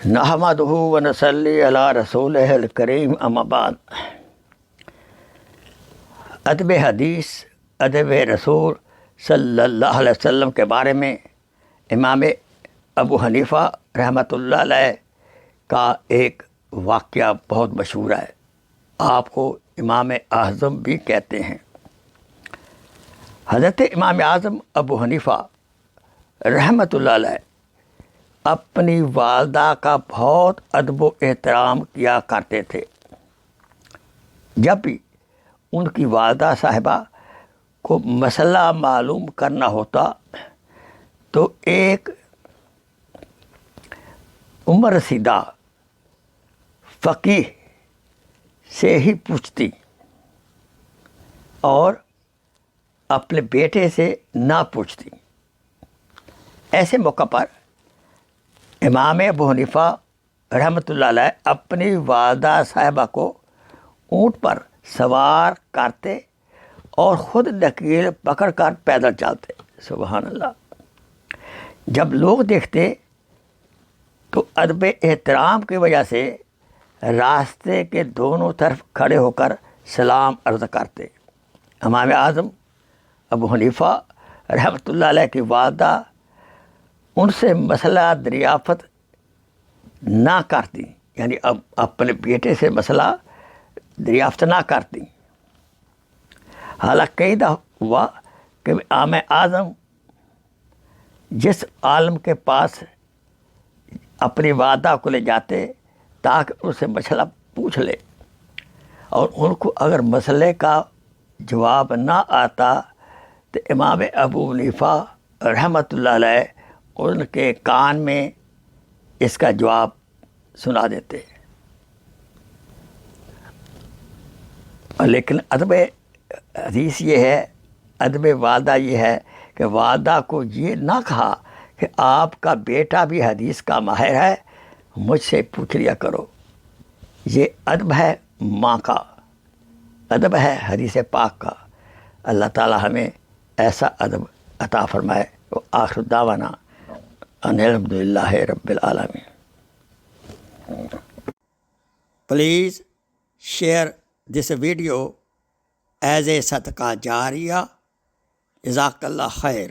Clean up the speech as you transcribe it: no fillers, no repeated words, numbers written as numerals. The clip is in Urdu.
نحمدہ ونصلی علی رسولہ الکریم اما بعد۔ ادب حدیث، ادب رسول صلی اللہ علیہ وسلم کے بارے میں امام ابو حنیفہ رحمۃ اللہ علیہ کا ایک واقعہ بہت مشہور ہے۔ آپ کو امام اعظم بھی کہتے ہیں۔ حضرت امام اعظم ابو حنیفہ رحمۃ اللہ علیہ اپنی والدہ کا بہت ادب و احترام کیا کرتے تھے۔ جب بھی ان کی والدہ صاحبہ کو مسئلہ معلوم کرنا ہوتا تو ایک عمر رسیدہ فقیہ سے ہی پوچھتی اور اپنے بیٹے سے نہ پوچھتی۔ ایسے موقع پر امام ابو حنیفہ رحمۃ اللہ علیہ اپنی والدہ صاحبہ کو اونٹ پر سوار کرتے اور خود لکیر پکڑ کر پیدل چلتے۔ سبحان اللہ۔ جب لوگ دیکھتے تو ادب احترام کی وجہ سے راستے کے دونوں طرف کھڑے ہو کر سلام عرض کرتے۔ امام اعظم ابو حنیفہ رحمۃ اللہ علیہ کی والدہ ان سے مسئلہ دریافت نہ کرتی، یعنی اب اپنے بیٹے سے مسئلہ دریافت نہ کرتی۔ حالانکہ کئی دفعہ ہوا کہ امام اعظم جس عالم کے پاس اپنی والدہ کو لے جاتے تاکہ اس سے مسئلہ پوچھ لے، اور ان کو اگر مسئلے کا جواب نہ آتا تو امام ابو حنیفہ رحمۃ اللہ علیہ ان کے کان میں اس کا جواب سنا دیتے۔ لیکن ادب حدیث یہ ہے، ادب والدہ یہ ہے کہ والدہ کو یہ نہ کہا کہ آپ کا بیٹا بھی حدیث کا ماہر ہے، مجھ سے پوچھ لیا کرو۔ یہ ادب ہے ماں کا، ادب ہے حدیث پاک کا۔ اللہ تعالی ہمیں ایسا ادب عطا فرمائے۔ آخر دعوانا ان الحمد للہ رب العالمین۔ Please share this video as a صدقہ جاریہ۔ جزاک اللہ خیر۔